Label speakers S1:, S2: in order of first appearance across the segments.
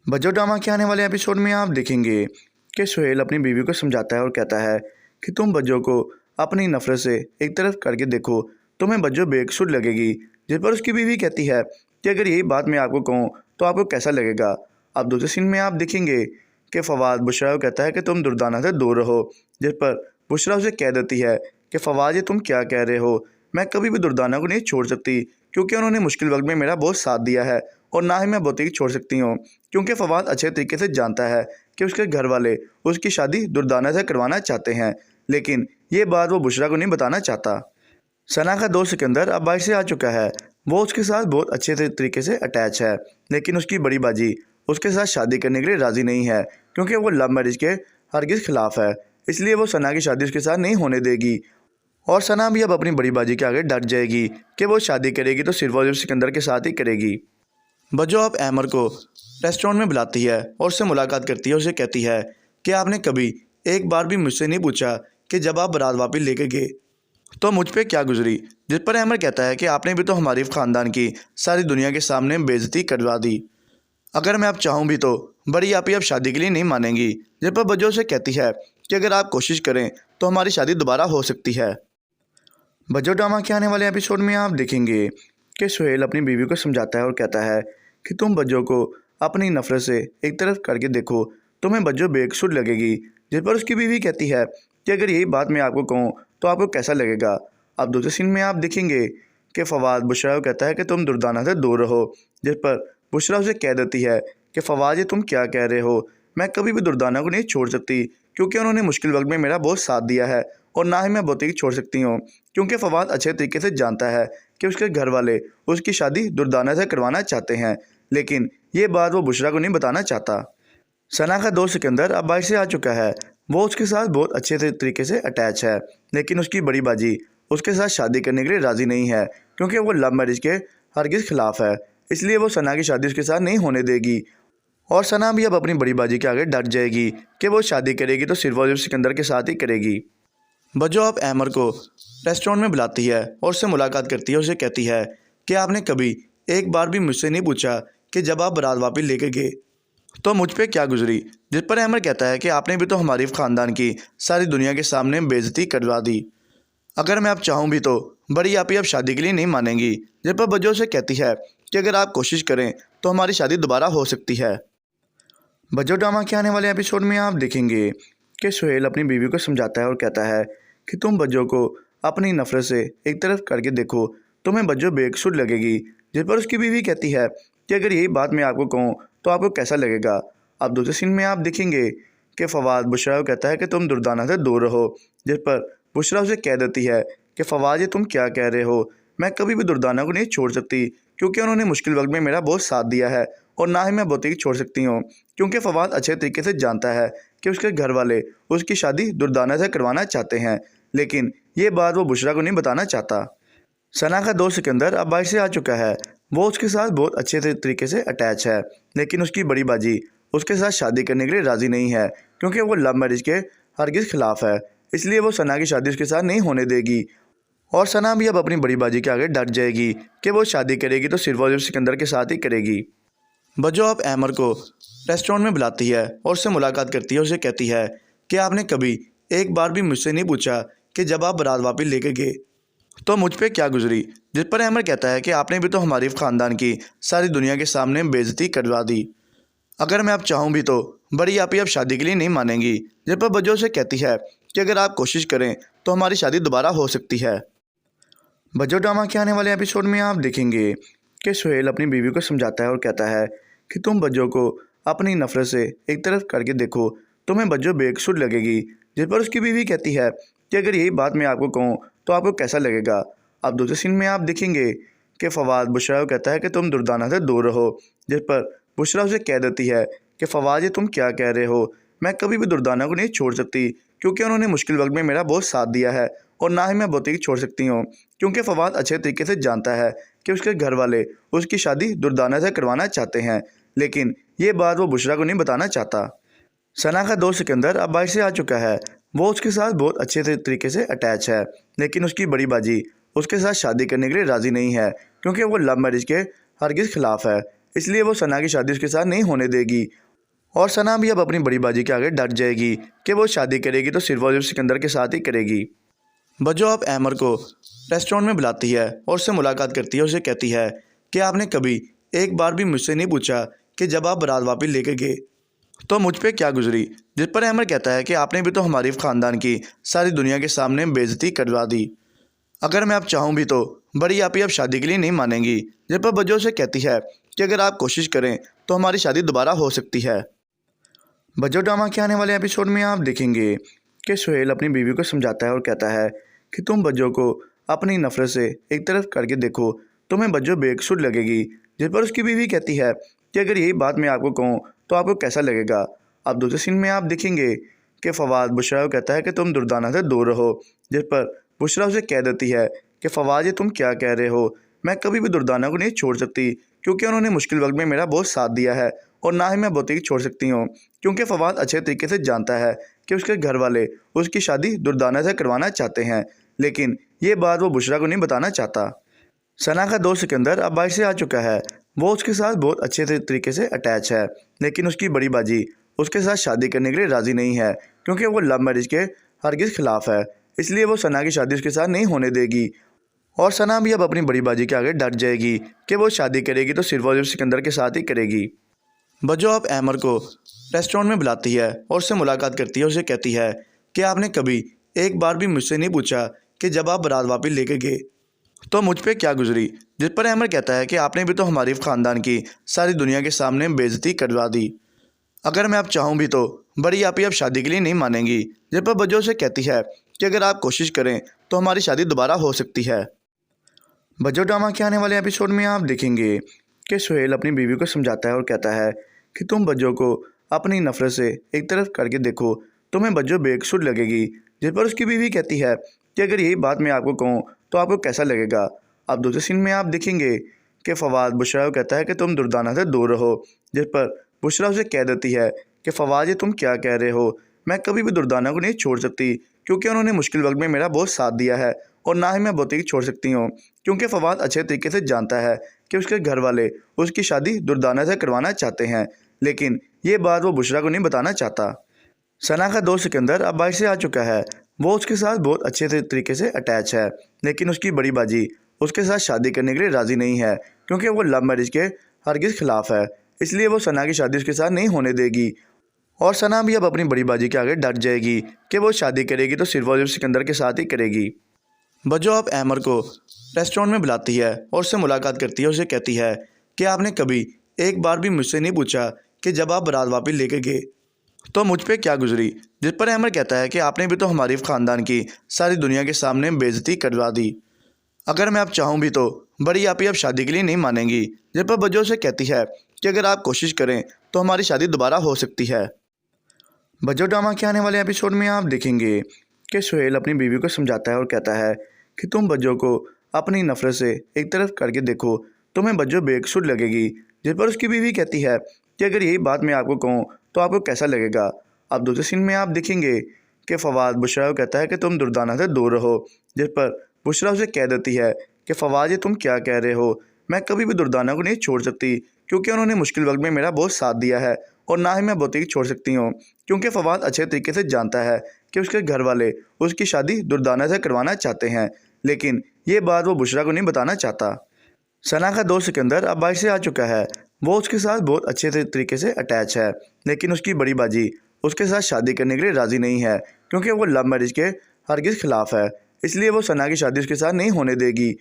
S1: बजो ड्रामा के आने वाले एपिसोड में आप देखेंगे कि सुहेल अपनी बीवी को समझाता है और कहता है कि तुम बज्जो को अपनी नफरत से एक तरफ करके देखो, तुम्हें बज्जो बेकसूर लगेगी। जिस पर उसकी बीवी कहती है कि अगर यही बात मैं आपको कहूँ तो आपको कैसा लगेगा। अब दूसरे सीन में आप देखेंगे कि फवाद बुशरा को कहता है कि तुम दुर्दाना से दूर रहो। जिस पर बुशरा उसे कह देती है कि फवाद ये तुम क्या कह रहे हो, मैं कभी भी दुर्दाना को नहीं छोड़ सकती क्योंकि उन्होंने मुश्किल वक्त में मेरा बहुत साथ दिया है और ना ही मैं बोती छोड़ सकती हूँ, क्योंकि फवाद अच्छे तरीके से जानता है कि उसके घर वाले उसकी शादी दुर्दाना से करवाना चाहते हैं, लेकिन ये बात वो बुशरा को नहीं बताना चाहता। सना का दोस्त सिकंदर अब बाहर से आ चुका है। वो उसके साथ बहुत अच्छे तरीके से अटैच है, लेकिन उसकी बड़ी बाजी उसके साथ शादी करने के लिए राज़ी नहीं है क्योंकि वो लव मैरिज के हरगिज़ खिलाफ है। इसलिए वो सना की शादी उसके साथ नहीं होने देगी और सना भी अब अपनी बड़ी बाजी के आगे डट जाएगी कि वो शादी करेगी तो सिर्फ और सिर्फ सिकंदर के साथ ही करेगी। बजो अब अहमर को रेस्टोरेंट में बुलाती है और उससे मुलाकात करती है। उसे कहती है कि आपने कभी एक बार भी मुझसे नहीं पूछा कि जब आप बारात वापस लेके गए तो मुझ पे क्या गुजरी। जिस पर अहमर कहता है कि आपने भी तो हमारी ख़ानदान की सारी दुनिया के सामने बेइज्जती करवा दी। अगर मैं अब चाहूँ भी तो बड़ी आपी अब शादी के लिए नहीं मानेंगी। जिस पर बजो से कहती है कि अगर आप कोशिश करें तो हमारी शादी दोबारा हो सकती है। बजो ड्रामा के आने वाले एपिसोड में आप देखेंगे कि सुहेल अपनी बीवी को समझाता है और कहता है कि तुम बज्जो को अपनी नफरत से एक तरफ करके देखो, तुम्हें बज्जो बेकसूर लगेगी। जिस पर उसकी बीवी कहती है कि अगर यही बात मैं आपको कहूँ तो आपको कैसा लगेगा। अब दूसरे सीन में आप देखेंगे कि फवाद बुशरा को कहता है कि तुम दुर्दाना से दूर रहो। जिस पर बुशरा उसे कह देती है कि फवाद ये तुम क्या कह रहे हो, मैं कभी भी दुर्दाना को नहीं छोड़ सकती क्योंकि उन्होंने मुश्किल वक्त में मेरा बहुत साथ दिया है और ना ही मैं बोती छोड़ सकती हूँ, क्योंकि फवाद अच्छे तरीके से जानता है कि उसके घर वाले उसकी शादी दुर्दाना से करवाना चाहते हैं, लेकिन ये बात वो बुशरा को नहीं बताना चाहता। सना का दोस्त सिकंदर अब बाहर से आ चुका है। वो उसके साथ बहुत अच्छे तरीके से अटैच है, लेकिन उसकी बड़ी बाजी उसके साथ शादी करने के लिए राज़ी नहीं है क्योंकि वो लव मैरिज के हरगिज़ खिलाफ है। इसलिए वो सना की शादी उसके साथ नहीं होने देगी और सना भी अब अपनी बड़ी बाजी के आगे डट जाएगी कि वो शादी करेगी तो सिर्फ और सिर्फ सिकंदर के साथ ही करेगी। बजो अब अहमर को रेस्टोरेंट में बुलाती है और उससे मुलाकात करती है। उसे कहती है कि आपने कभी एक बार भी मुझसे नहीं पूछा कि जब आप बारात वापस लेके गए तो मुझ पे क्या गुजरी। जिस पर अहमर कहता है कि आपने भी तो हमारी ख़ानदान की सारी दुनिया के सामने बेइज्जती करवा दी। अगर मैं अब चाहूँ भी तो बड़ी आपी अब शादी के लिए नहीं मानेंगी। जिस पर बजो से कहती है कि अगर आप कोशिश करें तो हमारी शादी दोबारा हो सकती है। बजो ड्रामा के आने वाले एपिसोड में आप देखेंगे कि सुहेल अपनी बीवी को समझाता है और कहता है कि तुम बज्जो को अपनी नफरत से एक तरफ करके देखो, तुम्हें बज्जो बेकसूर लगेगी। जिस पर उसकी बीवी कहती है कि अगर यही बात मैं आपको कहूँ तो आपको कैसा लगेगा। अब दूसरे सीन में आप देखेंगे कि फवाद बुशरा को कहता है कि तुम दुर्दाना से दूर रहो। जिस पर बुशरा उसे कह देती है कि फवाद ये तुम क्या कह रहे हो, मैं कभी भी दुर्दाना को नहीं छोड़ सकती क्योंकि उन्होंने मुश्किल वक्त में मेरा बहुत साथ दिया है और ना ही मैं बोती छोड़ सकती हूँ, क्योंकि फवाद अच्छे तरीके से जानता है कि उसके घर वाले उसकी शादी दुर्दाना से करवाना चाहते हैं, लेकिन ये बात वो बुशरा को नहीं बताना चाहता। सना का दोस्त सिकंदर अब बाहर से आ चुका है। वो उसके साथ बहुत अच्छे तरीके से अटैच है, लेकिन उसकी बड़ी बाजी उसके साथ शादी करने के लिए राज़ी नहीं है क्योंकि वो लव मैरिज के हरगिज़ खिलाफ है। इसलिए वो सना की शादी उसके साथ नहीं होने देगी और सना भी अब अपनी बड़ी बाजी के आगे डट जाएगी कि वो शादी करेगी तो सिर्फ और सिर्फ सिकंदर के साथ ही करेगी। बजो अब अहमर को रेस्टोरेंट में बुलाती है और उससे मुलाकात करती है। उसे कहती है कि आपने कभी एक बार भी मुझसे नहीं पूछा कि जब आप बारात वापस लेके गए तो मुझ पे क्या गुजरी। जिस पर अहमर कहता है कि आपने भी तो हमारी ख़ानदान की सारी दुनिया के सामने बेइज्जती करवा दी। अगर मैं अब चाहूँ भी तो बड़ी आपी अब शादी के लिए नहीं मानेंगी। जिस पर बजो से कहती है कि अगर आप कोशिश करें तो हमारी शादी दोबारा हो सकती है। बजो ड्रामा के आने वाले एपिसोड में आप देखेंगे कि सुहेल अपनी बीवी को समझाता है और कहता है कि तुम बज्जो को अपनी नफरत से एक तरफ करके देखो, तुम्हें बज्जो बेकसूर लगेगी। जिस पर उसकी बीवी कहती है कि अगर यही बात मैं आपको कहूँ तो आपको कैसा लगेगा। अब दूसरे सीन में आप देखेंगे कि फवाद बुशरा को कहता है कि तुम दुर्दाना से दूर रहो। जिस पर बुशरा उसे कह देती है कि फवाद ये तुम क्या कह रहे हो, मैं कभी भी दुर्दाना को नहीं छोड़ सकती क्योंकि उन्होंने मुश्किल वक्त में मेरा बहुत साथ दिया है और ना ही मैं बोती छोड़ सकती हूँ, क्योंकि फवाद अच्छे तरीके से जानता है कि उसके घर वाले उसकी शादी दुर्दाना से करवाना चाहते हैं, लेकिन ये बात वो बुशरा को नहीं बताना चाहता। सना का दोस्त सिकंदर अब बाहर से आ चुका है। वो उसके साथ बहुत अच्छे तरीके से अटैच है, लेकिन उसकी बड़ी बाजी उसके साथ शादी करने के लिए राज़ी नहीं है क्योंकि वो लव मैरिज के हरगिज़ खिलाफ है। इसलिए वो सना की शादी उसके साथ नहीं होने देगी। और सना भी अब अपनी बड़ी बाजी के आगे डट जाएगी कि वो शादी करेगी तो सिर्फ और सिर्फ सिकंदर के साथ ही करेगी। बज्जो अब अहमर को रेस्टोरेंट में बुलाती है और उससे मुलाकात करती है। उसे कहती है कि आपने कभी एक बार भी मुझसे नहीं पूछा कि जब आप बारात वापस लेके गए तो मुझ पे क्या गुजरी। जिस पर अहमर कहता है कि आपने भी तो हमारी ख़ानदान की सारी दुनिया के सामने बेइज्जती करवा दी। अगर मैं अब चाहूँ भी तो बड़ी आपी अब शादी के लिए नहीं मानेंगी। जिस पर बज्जो से कहती है कि अगर आप कोशिश करें तो हमारी शादी दोबारा हो सकती है। बज्जो ड्रामा के आने वाले एपिसोड में आप देखेंगे कि सुहेल अपनी बीवी को समझाता है और कहता है कि तुम बज्जो को अपनी नफरत से एक तरफ करके देखो, तुम्हें बज्जो बेकसूर लगेगी। जिस पर उसकी बीवी कहती है कि अगर यही बात मैं आपको कहूँ तो आपको कैसा लगेगा। अब दूसरे सीन में आप देखेंगे कि फवाद बुशरा को कहता है कि तुम दुर्दाना से दूर रहो। जिस पर बुशरा उसे कह देती है कि फवाद ये तुम क्या कह रहे हो, मैं कभी भी दुर्दाना को नहीं छोड़ सकती क्योंकि उन्होंने मुश्किल वक्त में मेरा बहुत साथ दिया है और ना ही मैं बोती छोड़ सकती हूँ, क्योंकि फवाद अच्छे तरीके से जानता है कि उसके घर वाले उसकी शादी दुर्दाना से करवाना चाहते हैं, लेकिन ये बात वो बुशरा को नहीं बताना चाहता। सना का दोस्त सिकंदर अब बाहर से आ चुका है। वो उसके साथ बहुत अच्छे तरीके से अटैच है, लेकिन उसकी बड़ी बाजी उसके साथ शादी करने के लिए राज़ी नहीं है क्योंकि वो लव मैरिज के हरगिज़ खिलाफ है। इसलिए वो सना की शादी उसके साथ नहीं होने देगी। और सना भी अब अपनी बड़ी बाजी के आगे डट जाएगी कि वो शादी करेगी तो सिर्फ और सिर्फ सिकंदर के साथ ही करेगी। बज्जो अब अहमर को रेस्टोरेंट में बुलाती है और उससे मुलाकात करती है। उसे कहती है कि आपने कभी एक बार भी मुझसे नहीं पूछा कि जब आप बारात वापस लेके गए तो मुझ पे क्या गुजरी। जिस पर अहमर कहता है कि आपने भी तो हमारी ख़ानदान की सारी दुनिया के सामने बेइज्जती करवा दी। अगर मैं अब चाहूँ भी तो बड़ी आपी अब शादी के लिए नहीं मानेंगी। जिस पर बज्जो से कहती है कि अगर आप कोशिश करें तो हमारी शादी दोबारा हो सकती है। बज्जो ड्रामा के आने वाले एपिसोड में आप देखेंगे कि सुहेल अपनी बीवी को समझाता है और कहता है कि तुम बज्जो को अपनी नफरत से एक तरफ करके देखो, तुम्हें बज्जो बेकसूर लगेगी। जिस पर उसकी बीवी कहती है कि अगर यही बात मैं आपको कहूँ तो आपको कैसा लगेगा। अब दूसरे सीन में आप देखेंगे कि फवाद बुशरा को कहता है कि तुम दुर्दाना से दूर रहो। जिस पर बुशरा उसे कह देती है कि फवाद ये तुम क्या कह रहे हो, मैं कभी भी दुर्दाना को नहीं छोड़ सकती क्योंकि उन्होंने मुश्किल वक्त में मेरा बहुत साथ दिया है और ना ही मैं बोती छोड़ सकती हूँ, क्योंकि फवाद अच्छे तरीके से जानता है कि उसके घर वाले उसकी शादी दुर्दाना से करवाना चाहते हैं, लेकिन ये बात वो बुशरा को नहीं बताना चाहता। सना का दोस्त सिकंदर अब बाहर से आ चुका है। वो उसके साथ बहुत अच्छे तरीके से अटैच है, लेकिन उसकी बड़ी बाजी उसके साथ शादी करने के लिए राज़ी नहीं है क्योंकि वो लव मैरिज के हरगिज़ खिलाफ है। इसलिए वो सना की शादी उसके साथ नहीं होने देगी। और सना भी अब अपनी बड़ी बाजी के आगे डट जाएगी कि वो शादी करेगी तो सिर्फ और सिर्फ सिकंदर के साथ ही करेगी। बज्जो अब अहमर को रेस्टोरेंट में बुलाती है और उससे मुलाकात करती है। उसे कहती है कि आपने कभी एक बार भी मुझसे नहीं पूछा कि जब आप बारात वापस लेके गए तो मुझ पे क्या गुजरी। जिस पर अहमर कहता है कि आपने भी तो हमारी ख़ानदान की सारी दुनिया के सामने बेइज्जती करवा दी। अगर मैं अब चाहूँ भी तो बड़ी आपी अब शादी के लिए नहीं मानेंगी। जिस पर बज्जो से कहती है कि अगर आप कोशिश करें तो हमारी शादी दोबारा हो सकती है। बज्जो ड्रामा के आने वाले एपिसोड में आप देखेंगे कि सुहेल अपनी बीवी को समझाता है और कहता है कि तुम बज्जो को अपनी नफरत से एक तरफ करके देखो, तुम्हें बज्जो बेकसूर लगेगी। जिस पर उसकी बीवी कहती है कि अगर यही बात मैं आपको कहूँ तो आपको कैसा लगेगा। अब दूसरे सीन में आप देखेंगे कि फवाद बुशरा को कहता है कि तुम दुर्दाना से दूर रहो। जिस पर बुशरा उसे कह देती है कि फवाद ये तुम क्या कह रहे हो, मैं कभी भी दुर्दाना को नहीं छोड़ सकती क्योंकि उन्होंने मुश्किल वक्त में मेरा बहुत साथ दिया है और ना ही मैं बोती छोड़ सकती हूँ, क्योंकि फवाद अच्छे तरीके से जानता है कि उसके घर वाले उसकी शादी दुर्दाना से करवाना चाहते हैं, लेकिन ये बात वो बुशरा को नहीं बताना चाहता। सना का दोस्त सिकंदर अब बाहर से आ चुका है। वो उसके साथ बहुत अच्छे तरीके से अटैच है, लेकिन उसकी बड़ी बाजी उसके साथ शादी करने के लिए राज़ी नहीं है क्योंकि वो लव मैरिज के हरगिज़ खिलाफ है। इसलिए वो सना की शादी उसके साथ नहीं होने देगी।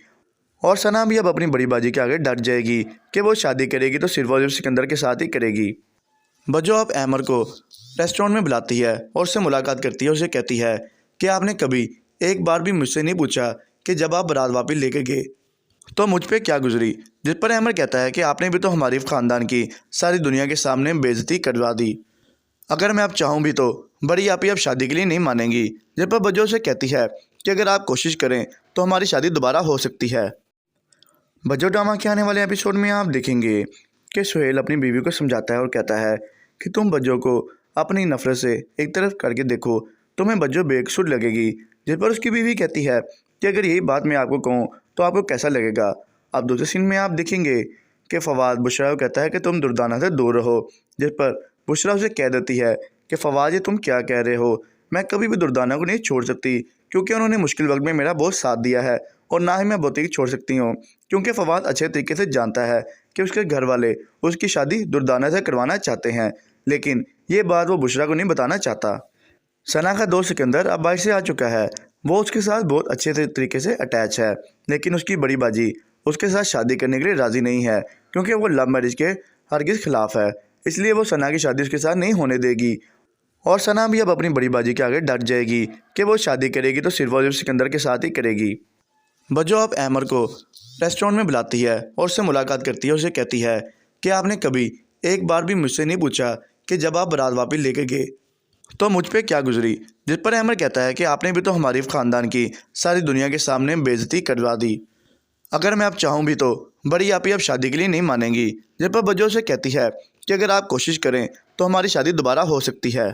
S1: और सना भी अब अपनी बड़ी बाजी के आगे डट जाएगी कि वो शादी करेगी तो सिर्फ और सिर्फ सिकंदर के साथ ही करेगी। बज्जो अब अहमर को रेस्टोरेंट में बुलाती है और उससे मुलाकात करती है। उसे कहती है कि आपने कभी एक बार भी मुझसे नहीं पूछा कि जब आप बारात वापस लेके गए तो मुझ पे क्या गुजरी। जिस पर अहमर कहता है कि आपने भी तो हमारी ख़ानदान की सारी दुनिया के सामने बेइज्जती करवा दी। अगर मैं अब चाहूँ भी तो बड़ी आपी अब शादी के लिए नहीं मानेंगी। जिस पर बज्जो से कहती है कि अगर आप कोशिश करें तो हमारी शादी दोबारा हो सकती है। बज्जो ड्रामा के आने वाले एपिसोड में आप देखेंगे कि सुहेल अपनी बीवी को समझाता है और कहता है कि तुम बज्जो को अपनी नफरत से एक तरफ करके देखो, तुम्हें बज्जो बेकसूर लगेगी। जिस पर उसकी बीवी कहती है कि अगर यही बात मैं आपको कहूँ तो आपको कैसा लगेगा। अब दूसरे सीन में आप देखेंगे कि फवाद बुशरा को कहता है कि तुम दुर्दाना से दूर रहो, जिस पर बुशरा उसे कह देती है कि फवाद ये तुम क्या कह रहे हो, मैं कभी भी दुर्दाना को नहीं छोड़ सकती क्योंकि उन्होंने मुश्किल वक्त में मेरा बहुत साथ दिया है और ना ही मैं बोतीक छोड़ सकती हूँ, क्योंकि फवाद अच्छे तरीके से जानता है कि उसके घर वाले उसकी शादी दुर्दाना से करवाना चाहते हैं, लेकिन ये बात वो बुशरा को नहीं बताना चाहता। सना का दोस्त सिकंदर अब बाहर से आ चुका है। वो उसके साथ बहुत अच्छे तरीके से अटैच है, लेकिन उसकी बड़ी बाजी उसके साथ शादी करने के लिए राज़ी नहीं है क्योंकि वो लव मैरिज के हरगिज़ खिलाफ है। इसलिए वो सना की शादी उसके साथ नहीं होने देगी और सना भी अब अपनी बड़ी बाजी के आगे डट जाएगी कि वो शादी करेगी तो सिर्फ और सिर्फ सिकंदर के साथ ही करेगी। बजो अब अहमर को रेस्टोरेंट में बुलाती है और उससे मुलाकात करती है। उसे कहती है कि आपने कभी एक बार भी मुझसे नहीं पूछा कि जब आप बारात वापस लेके गए तो मुझ पे क्या गुजरी, जिस पर अहमर कहता है कि आपने भी तो हमारी ख़ानदान की सारी दुनिया के सामने बेइज्जती करवा दी। अगर मैं अब चाहूँ भी तो बड़ी आपी अब शादी के लिए नहीं मानेंगी, जिस पर बजो से कहती है कि अगर आप कोशिश करें तो हमारी शादी दोबारा हो सकती है।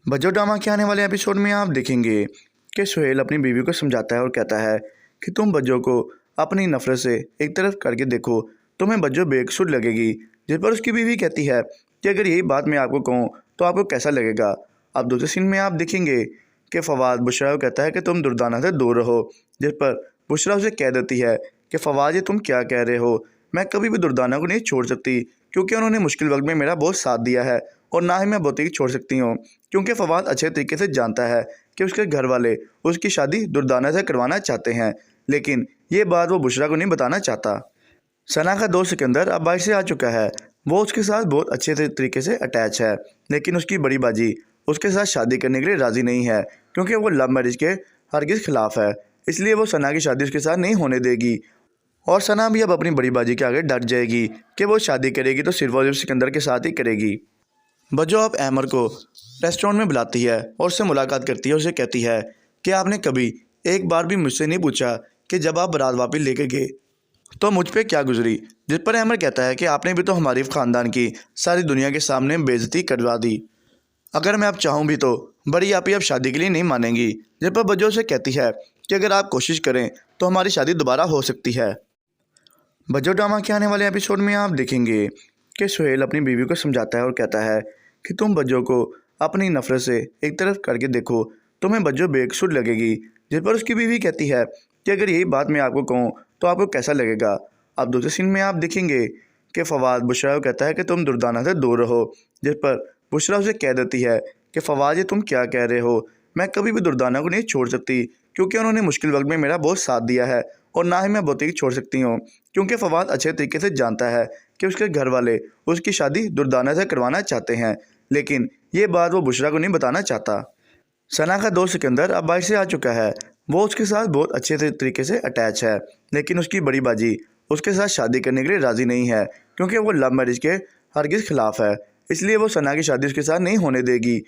S1: बजो ड्रामा के आने वाले एपिसोड में आप देखेंगे कि सुहेल अपनी बीवी को समझाता है और कहता है कि तुम बज्जो को अपनी नफरत से एक तरफ करके देखो, तुम्हें बज्जो बेकसूर लगेगी। जिस पर उसकी बीवी कहती है कि अगर यही बात मैं आपको कहूँ तो आपको कैसा लगेगा। अब दूसरे सीन में आप देखेंगे कि फवाद बुशरा को कहता है कि तुम दुर्दाना से दूर रहो, जिस पर बुशरा उसे कह देती है कि फवाद ये तुम क्या कह रहे हो, मैं कभी भी दुर्दाना को नहीं छोड़ सकती क्योंकि उन्होंने मुश्किल वक्त में मेरा बहुत साथ दिया है और ना ही मैं बोतीक छोड़ सकती हूँ, क्योंकि फवाद अच्छे तरीके से जानता है कि उसके घर वाले उसकी शादी दुर्दाना से करवाना चाहते हैं, लेकिन ये बात वो बुशरा को नहीं बताना चाहता। सना का दोस्त सिकंदर अब बाहर से आ चुका है। वो उसके साथ बहुत अच्छे तरीके से अटैच है, लेकिन उसकी बड़ी बाजी उसके साथ शादी करने के लिए राज़ी नहीं है क्योंकि वो लव मैरिज के हरगिज़ खिलाफ है। इसलिए वो सना की शादी उसके साथ नहीं होने देगी और सना भी अब अपनी बड़ी बाजी के आगे डट जाएगी कि वो शादी करेगी तो सिर्फ और सिर्फ सिकंदर के साथ ही करेगी। बजो अब अहमर को रेस्टोरेंट में बुलाती है और उससे मुलाकात करती है। उसे कहती है कि आपने कभी एक बार भी मुझसे नहीं पूछा कि जब आप बारात वापस लेके गए तो मुझ पे क्या गुजरी, जिस पर अहमर कहता है कि आपने भी तो हमारी ख़ानदान की सारी दुनिया के सामने बेइज्जती करवा दी। अगर मैं अब चाहूँ भी तो बड़ी आपी अब शादी के लिए नहीं मानेंगी, जिस पर बजो से कहती है कि अगर आप कोशिश करें तो हमारी शादी दोबारा हो सकती है। बजो ड्रामा के आने वाले एपिसोड में आप देखेंगे कि सुहेल अपनी बीवी को समझाता है और कहता है कि तुम बज्जो को अपनी नफरत से एक तरफ करके देखो, तुम्हें बज्जो बेकसूर लगेगी। जिस पर उसकी बीवी कहती है कि अगर यही बात मैं आपको कहूँ तो आपको कैसा लगेगा। अब दूसरे सीन में आप देखेंगे कि फवाद बुशरा को कहता है कि तुम दुर्दाना से दूर रहो, जिस पर बुशरा उसे कह देती है कि फवाद ये तुम क्या कह रहे हो, मैं कभी भी दुर्दाना को नहीं छोड़ सकती क्योंकि उन्होंने मुश्किल वक्त में मेरा बहुत साथ दिया है और ना ही मैं बोतीक छोड़ सकती हूँ, क्योंकि फवाद अच्छे तरीके से जानता है कि उसके घर वाले उसकी शादी दुर्दाना से करवाना चाहते हैं, लेकिन ये बात वो बुशरा को नहीं बताना चाहता। सना का दोस्त सिकंदर अब बाहर से आ चुका है। वो उसके साथ बहुत अच्छे तरीके से अटैच है, लेकिन उसकी बड़ी बाजी उसके साथ शादी करने के लिए राज़ी नहीं है क्योंकि वो लव मैरिज के हरगिज़ खिलाफ है। इसलिए वो सना की शादी उसके साथ नहीं होने देगी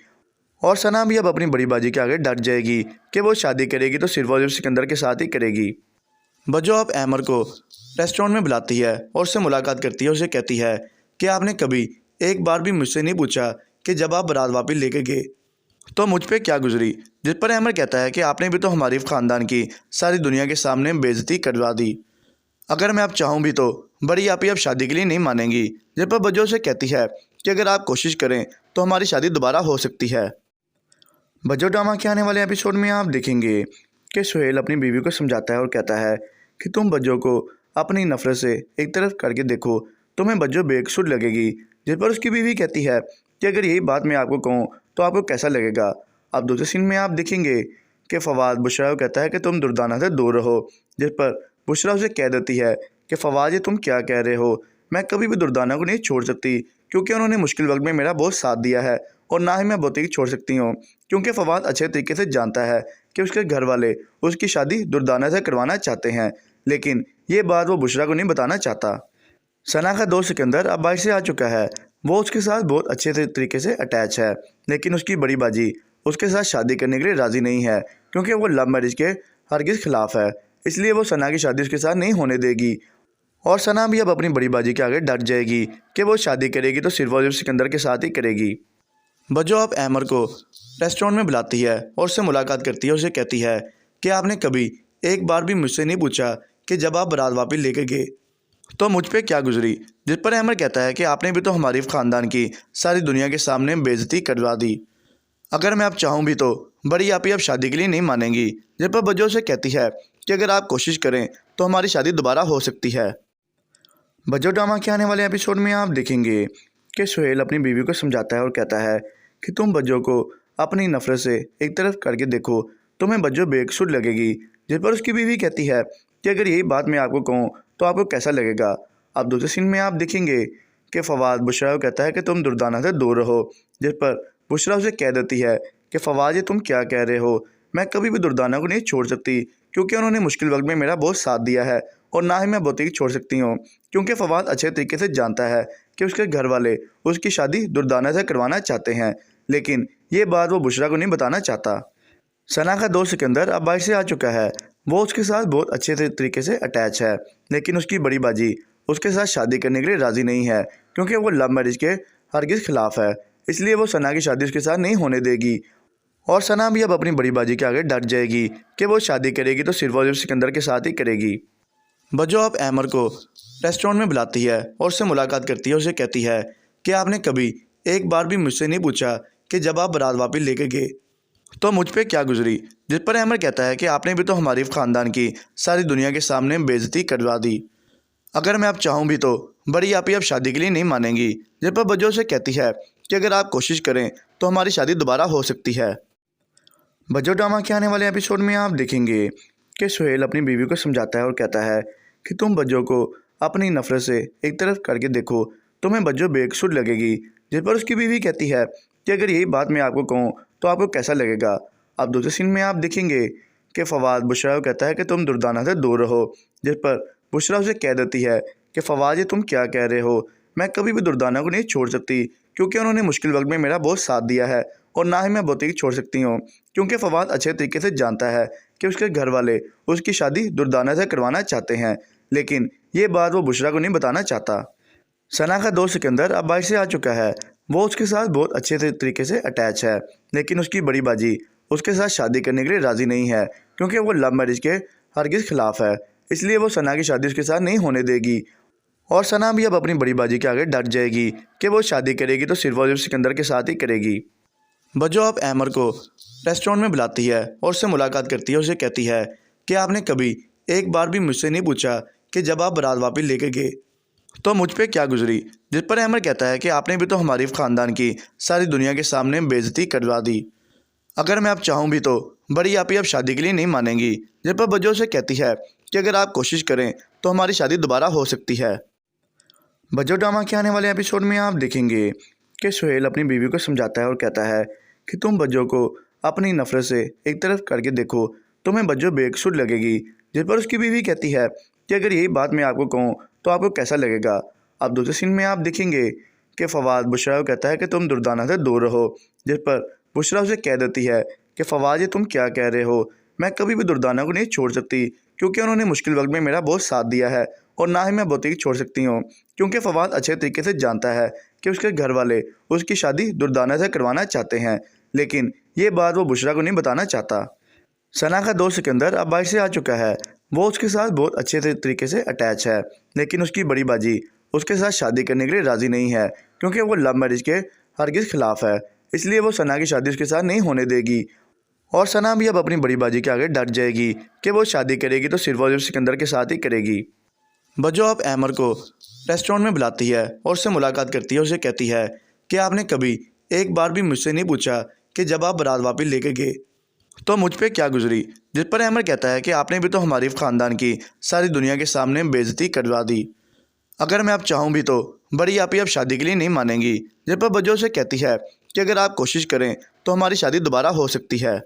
S1: और सना भी अब अपनी बड़ी बाजी के आगे डट जाएगी कि वो शादी करेगी तो सिर्फ और सिर्फ सिकंदर के साथ ही करेगी। बजो अब अहमर को रेस्टोरेंट में बुलाती है और उससे मुलाकात करती है। उसे कहती है कि आपने कभी एक बार भी मुझसे नहीं पूछा कि जब आप बारात वापस लेके गए तो मुझ पे क्या गुजरी, जिस पर अहमर कहता है कि आपने भी तो हमारी ख़ानदान की सारी दुनिया के सामने बेइज्जती करवा दी। अगर मैं अब चाहूँ भी तो बड़ी आपी अब शादी के लिए नहीं मानेंगी, जिस पर बजो से कहती है कि अगर आप कोशिश करें तो हमारी शादी दोबारा हो सकती है। बजो ड्रामा के आने वाले एपिसोड में आप देखेंगे कि सुहेल अपनी बीवी को समझाता है और कहता है कि तुम बज्जो को अपनी नफरत से एक तरफ करके देखो, तुम्हें बज्जो बेकसूर लगेगी। जिस पर उसकी बीवी कहती है कि अगर यही बात मैं आपको कहूँ तो आपको कैसा लगेगा। अब दूसरे सीन में आप देखेंगे कि फवाद बुशरा को कहता है कि तुम दुर्दाना से दूर रहो, जिस पर बुशरा उसे कह देती है कि फवाद ये तुम क्या कह रहे हो, मैं कभी भी दुर्दाना को नहीं छोड़ सकती क्योंकि उन्होंने मुश्किल वक्त में मेरा बहुत साथ दिया है और ना ही मैं बोतीक छोड़ सकती हूँ, क्योंकि फवाद अच्छे तरीके से जानता है कि उसके घर वाले उसकी शादी दुर्दाना से करवाना चाहते हैं, लेकिन ये बात वो बुशरा को नहीं बताना चाहता। सना का दोस्त सिकंदर अब बाहर से आ चुका है। वो उसके साथ बहुत अच्छे तरीके से अटैच है, लेकिन उसकी बड़ी बाजी उसके साथ शादी करने के लिए राज़ी नहीं है क्योंकि वो लव मैरिज के हरगिज़ खिलाफ है। इसलिए वो सना की शादी उसके साथ नहीं होने देगी और सना भी अब अपनी बड़ी बाजी के आगे डट जाएगी कि वो शादी करेगी तो सिर्फ और सिर्फ सिकंदर के साथ ही करेगी। बजो अब अहमर को रेस्टोरेंट में बुलाती है और उससे मुलाकात करती है। उसे कहती है कि आपने कभी एक बार भी मुझसे नहीं पूछा कि जब आप बारात वापस लेके गए तो मुझ पे क्या गुजरी, जिस पर अहमद कहता है कि आपने भी तो हमारी ख़ानदान की सारी दुनिया के सामने बेइज्जती करवा दी। अगर मैं अब चाहूँ भी तो बड़ी आपी अब शादी के लिए नहीं मानेंगी। जिस पर बज्जो से कहती है कि अगर आप कोशिश करें तो हमारी शादी दोबारा हो सकती है। बज्जो ड्रामा के आने वाले एपिसोड में आप देखेंगे कि सुहेल अपनी बीवी को समझाता है और कहता है कि तुम बज्जो को अपनी नफरत से एक तरफ करके देखो, तुम्हें बज्जो बेकसूर लगेगी। जिस पर उसकी बीवी कहती है कि अगर यही बात मैं आपको कहूँ तो आपको कैसा लगेगा। अब दूसरे सीन में आप देखेंगे कि फवाद बुशरा को कहता है कि तुम दुर्दाना से दूर रहो। जिस पर बुशरा उसे कह देती है कि फवाद ये तुम क्या कह रहे हो, मैं कभी भी दुर्दाना को नहीं छोड़ सकती क्योंकि उन्होंने मुश्किल वक्त में मेरा बहुत साथ दिया है, और ना ही मैं बोती छोड़ सकती हूँ क्योंकि फवाद अच्छे तरीके से जानता है कि उसके घर वाले उसकी शादी दुर्दाना से करवाना चाहते हैं, लेकिन ये बात वो बुशरा को नहीं बताना चाहता। सना का दोस्त सिकंदर अब बाहर से आ चुका है। वो उसके साथ बहुत अच्छे तरीके से अटैच है, लेकिन उसकी बड़ी बाजी उसके साथ शादी करने के लिए राज़ी नहीं है क्योंकि वो लव मैरिज के हरगिज़ खिलाफ है। इसलिए वो सना की शादी उसके साथ नहीं होने देगी, और सना भी अब अपनी बड़ी बाजी के आगे डट जाएगी कि वो शादी करेगी तो सिर्फ और सिर्फ सिकंदर के साथ ही करेगी। बज्जो अब अहमर को रेस्टोरेंट में बुलाती है और उससे मुलाकात करती है। उसे कहती है कि आपने कभी एक बार भी मुझसे नहीं पूछा कि जब आप बारात वापस लेके गए तो मुझ पे क्या गुजरी। जिस पर अहमर कहता है कि आपने भी तो हमारी ख़ानदान की सारी दुनिया के सामने बेइज्जती करवा दी। अगर मैं अब चाहूँ भी तो बड़ी आपी अब शादी के लिए नहीं मानेंगी। जिस पर बज्जो से कहती है कि अगर आप कोशिश करें तो हमारी शादी दोबारा हो सकती है। बज्जो ड्रामा के आने वाले एपिसोड में आप देखेंगे कि सुहेल अपनी बीवी को समझाता है और कहता है कि तुम बज्जो को अपनी नफरत से एक तरफ करके देखो, तुम्हें बज्जो बेकसूर लगेगी। जिस पर उसकी बीवी कहती है कि अगर यही बात मैं आपको कहूँ तो आपको कैसा लगेगा। अब दूसरे सीन में आप देखेंगे कि फवाद बुशरा को कहता है कि तुम दुर्दाना से दूर रहो। जिस पर बुशरा उसे कह देती है कि फवाद ये तुम क्या कह रहे हो, मैं कभी भी दुर्दाना को नहीं छोड़ सकती क्योंकि उन्होंने मुश्किल वक्त में मेरा बहुत साथ दिया है, और ना ही मैं बोती छोड़ सकती हूँ क्योंकि फवाद अच्छे तरीके से जानता है कि उसके घर वाले उसकी शादी दुर्दाना से करवाना चाहते हैं, लेकिन ये बात वो बुशरा को नहीं बताना चाहता। सना का दोस्त सिकंदर अब बाहर से आ चुका है। वो उसके साथ बहुत अच्छे तरीके से अटैच है, लेकिन उसकी बड़ी बाजी उसके साथ शादी करने के लिए राज़ी नहीं है क्योंकि वो लव मैरिज के हरगिज़ खिलाफ है। इसलिए वो सना की शादी उसके साथ नहीं होने देगी, और सना भी अब अपनी बड़ी बाजी के आगे डट जाएगी कि वो शादी करेगी तो सिर्फ और सिर्फ सिकंदर के साथ ही करेगी। बज्जो अब अहमर को रेस्टोरेंट में बुलाती है और उससे मुलाकात करती है। उसे कहती है कि आपने कभी एक बार भी मुझसे नहीं पूछा कि जब आप बारात वापस लेके गए तो मुझ पे क्या गुजरी। जिस पर अहमर कहता है कि आपने भी तो हमारी ख़ानदान की सारी दुनिया के सामने बेइज्जती करवा दी। अगर मैं अब चाहूँ भी तो बड़ी आपी अब शादी के लिए नहीं मानेंगी। जिस पर बज्जो से कहती है कि अगर आप कोशिश करें तो हमारी शादी दोबारा हो सकती है। बज्जो ड्रामा के आने वाले एपिसोड में आप देखेंगे कि सुहेल अपनी बीवी को समझाता है और कहता है कि तुम बज्जो को अपनी नफरत से एक तरफ करके देखो, तुम्हें बज्जो बेकसूर लगेगी। जिस पर उसकी बीवी कहती है कि अगर यही बात मैं आपको कहूँ तो आपको कैसा लगेगा। अब दूसरे सीन में आप देखेंगे कि फवाद बुशरा को कहता है कि तुम दुर्दाना से दूर रहो। जिस पर बुशरा उसे कह देती है कि फवाद ये तुम क्या कह रहे हो, मैं कभी भी दुर्दाना को नहीं छोड़ सकती क्योंकि उन्होंने मुश्किल वक्त में मेरा बहुत साथ दिया है, और ना ही मैं बोती छोड़ सकती हूँ क्योंकि फवाद अच्छे तरीके से जानता है कि उसके घर वाले उसकी शादी दुर्दाना से करवाना चाहते हैं, लेकिन ये बात वो बुशरा को नहीं बताना चाहता। सना का दोस्त सिकंदर अब बाहर से आ चुका है। वो उसके साथ बहुत अच्छे तरीके से अटैच है, लेकिन उसकी बड़ी बाजी उसके साथ शादी करने के लिए राज़ी नहीं है क्योंकि वो लव मैरिज के हरगिज़ खिलाफ है। इसलिए वो सना की शादी उसके साथ नहीं होने देगी, और सना भी अब अपनी बड़ी बाजी के आगे डट जाएगी कि वो शादी करेगी तो सिर्फ और सिर्फ सिकंदर के साथ ही करेगी। बज्जो अब अहमर को रेस्टोरेंट में बुलाती है और उससे मुलाकात करती है। उसे कहती है कि आपने कभी एक बार भी मुझसे नहीं पूछा कि जब आप बारात वापस लेके गए तो मुझ पे क्या गुजरी। जिस पर अहमर कहता है कि आपने भी तो हमारी ख़ानदान की सारी दुनिया के सामने बेइज्जती करवा दी। अगर मैं अब चाहूँ भी तो बड़ी आपी अब शादी के लिए नहीं मानेंगी। जिस पर बज्जो से कहती है कि अगर आप कोशिश करें तो हमारी शादी दोबारा हो सकती है।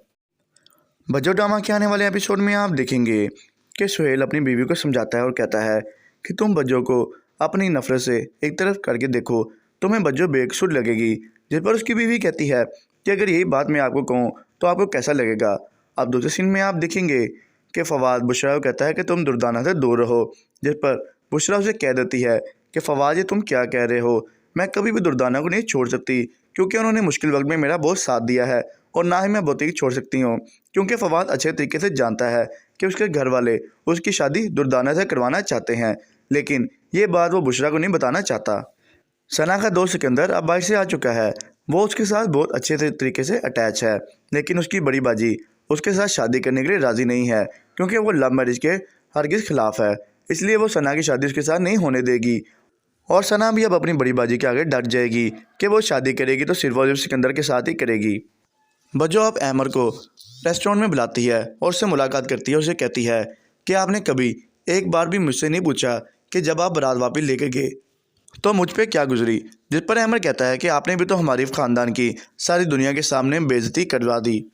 S1: बज्जो ड्रामा के आने वाले एपिसोड में आप देखेंगे कि सुहेल अपनी बीवी को समझाता है और कहता है कि तुम बज्जो को अपनी नफरत से एक तरफ करके देखो, तुम्हें बज्जो बेकसूर लगेगी। जिस पर उसकी बीवी कहती है कि अगर यही बात मैं आपको कहूँ तो आपको कैसा लगेगा। अब दूसरे सीन में आप देखेंगे कि फवाद बुशरा को कहता है कि तुम दुर्दाना से दूर रहो। जिस पर बुशरा उसे कह देती है कि फवाद ये तुम क्या कह रहे हो, मैं कभी भी दुर्दाना को नहीं छोड़ सकती क्योंकि उन्होंने मुश्किल वक्त में मेरा बहुत साथ दिया है, और ना ही मैं बोती छोड़ सकती हूँ क्योंकि फवाद अच्छे तरीके से जानता है कि उसके घर वाले उसकी शादी दुर्दाना से करवाना चाहते हैं, लेकिन ये बात वो बुशरा को नहीं बताना चाहता। सना का दोस्त सिकंदर अब बाहर से आ चुका है। वो उसके साथ बहुत अच्छे तरीके से अटैच है, लेकिन उसकी बड़ी बाजी उसके साथ शादी करने के लिए राज़ी नहीं है, क्योंकि वो लव मैरिज के हरगिज़ खिलाफ है। इसलिए वो सना की शादी उसके साथ नहीं होने देगी। और सना भी अब अपनी बड़ी बाजी के आगे डट जाएगी कि वो शादी करेगी तो सिर्फ और सिर्फ सिकंदर के साथ ही करेगी। बज्जो अब अहमर को रेस्टोरेंट में बुलाती है और उससे मुलाकात करती है। उसे कहती है कि आपने कभी एक बार भी मुझसे नहीं पूछा कि जब आप बारात वापस लेके गए तो मुझ पे क्या गुजरी। जिस पर अहमर कहता है कि आपने भी तो हमारी ख़ानदान की सारी दुनिया के सामने बेइज्जती करवा दी।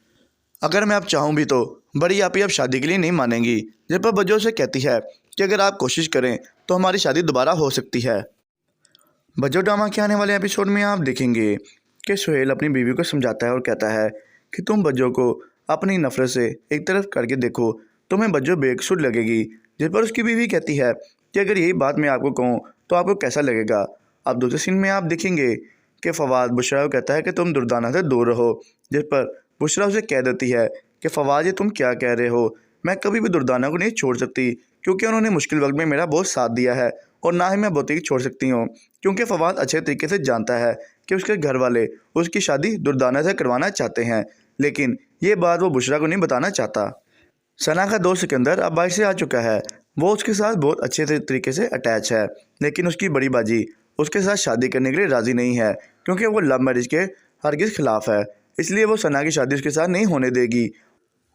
S1: अगर मैं अब चाहूँ भी तो बड़ी आपी अब शादी के लिए नहीं मानेंगी। जिस पर बज्जो से कहती है कि अगर आप कोशिश करें तो हमारी शादी दोबारा हो सकती है। बज्जो ड्रामा के आने वाले एपिसोड में आप देखेंगे कि सुहेल अपनी बीवी को समझाता है और कहता है कि तुम बज्जो को अपनी नफरत से एक तरफ करके देखो, तुम्हें बज्जो बेकसूर लगेगी। जिस पर उसकी बीवी कहती है कि अगर यही बात मैं आपको कहूँ तो आपको कैसा लगेगा। अब दूसरे सीन में आप देखेंगे कि फवाद बुशरा को कहता है कि तुम दुर्दाना से दूर रहो। जिस पर बुशरा उसे कह देती है कि फवाद ये तुम क्या कह रहे हो, मैं कभी भी दुर्दाना को नहीं छोड़ सकती, क्योंकि उन्होंने मुश्किल वक्त में मेरा बहुत साथ दिया है, और ना ही मैं बोती छोड़ सकती हूँ, क्योंकि फवाद अच्छे तरीके से जानता है कि उसके घर वाले उसकी शादी दुर्दाना से करवाना चाहते हैं, लेकिन ये बात वो बुशरा को नहीं बताना चाहता। सना का दोस्त सिकंदर अब बाहर से आ चुका है। वो उसके साथ बहुत अच्छे तरीके से अटैच है, लेकिन उसकी बड़ी बाजी उसके साथ शादी करने के लिए राज़ी नहीं है, क्योंकि वो लव मैरिज के हरगिज़ खिलाफ है। इसलिए वो सना की शादी उसके साथ नहीं होने देगी।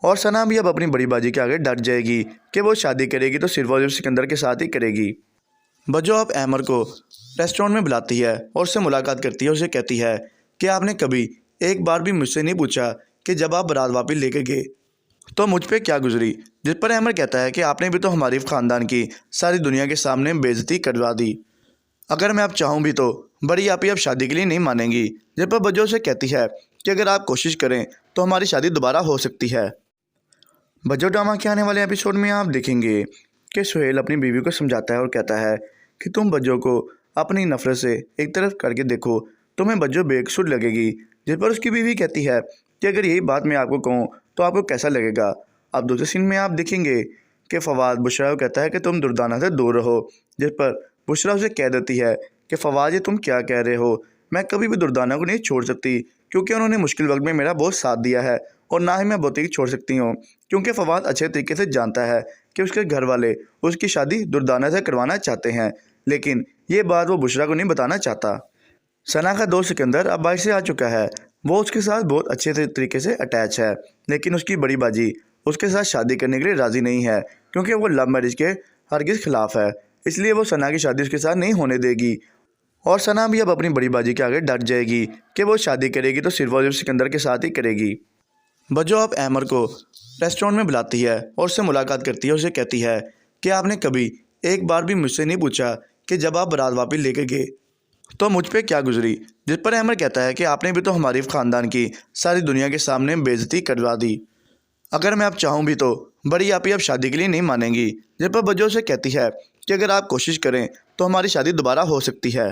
S1: और सना भी अब अपनी बड़ी बाजी के आगे डट जाएगी कि वो शादी करेगी तो सिर्फ और सिर्फ सिकंदर के साथ ही करेगी। बज्जो अब अहमर को रेस्टोरेंट में बुलाती है और उससे मुलाकात करती है। उसे कहती है कि आपने कभी एक बार भी मुझसे नहीं पूछा कि जब आप बारात वापस लेके गए तो मुझ पे क्या गुजरी। जिस पर अहमर कहता है कि आपने भी तो हमारी ख़ानदान की सारी दुनिया के सामने बेइज्जती करवा दी। अगर मैं अब चाहूँ भी तो बड़ी आपी अब शादी के लिए नहीं मानेंगी। जिस पर बज्जो से कहती है कि अगर आप कोशिश करें तो हमारी शादी दोबारा हो सकती है। बज्जो ड्रामा के आने वाले एपिसोड में आप देखेंगे कि सुहेल अपनी बीवी को समझाता है और कहता है कि तुम बज्जो को अपनी नफरत से एक तरफ करके देखो, तुम्हें बज्जो बेकसूर लगेगी। जिस पर उसकी बीवी कहती है कि अगर यही बात मैं आपको कहूँ तो आपको कैसा लगेगा। अब दूसरे सीन में आप देखेंगे कि फवाद बुशरा को कहता है कि तुम दुर्दाना से दूर रहो। जिस पर बुशरा उसे कह देती है कि फवाद ये तुम क्या कह रहे हो, मैं कभी भी दुर्दाना को नहीं छोड़ सकती, क्योंकि उन्होंने मुश्किल वक्त में मेरा बहुत साथ दिया है, और ना ही मैं बोती छोड़ सकती हूँ, क्योंकि फवाद अच्छे तरीके से जानता है कि उसके घर वाले उसकी शादी दुर्दाना से करवाना चाहते हैं, लेकिन ये बात वो बुशरा को नहीं बताना चाहता। सना का दोस्त सिकंदर अब बाहर से आ चुका है। वो उसके साथ बहुत अच्छे तरीके से अटैच है, लेकिन उसकी बड़ी बाजी उसके साथ शादी करने के लिए राज़ी नहीं है, क्योंकि वो लव मैरिज के हरगिज़ खिलाफ है। इसलिए वो सना की शादी उसके साथ नहीं होने देगी। और सना भी अब अपनी बड़ी बाजी के आगे डट जाएगी कि वो शादी करेगी तो सिर्फ और सिर्फ सिकंदर के साथ ही करेगी। बज्जो अब अहमर को रेस्टोरेंट में बुलाती है और उससे मुलाकात करती है। उसे कहती है कि आपने कभी एक बार भी मुझसे नहीं पूछा कि जब आप बारात वापस लेके गए तो मुझ पे क्या गुजरी। जिस पर अहमर कहता है कि आपने भी तो हमारी ख़ानदान की सारी दुनिया के सामने बेइज्जती करवा दी। अगर मैं अब चाहूँ भी तो बड़ी आपी अब शादी के लिए नहीं मानेंगी। जिस पर बज्जो से कहती है कि अगर आप कोशिश करें तो हमारी शादी दोबारा हो सकती है।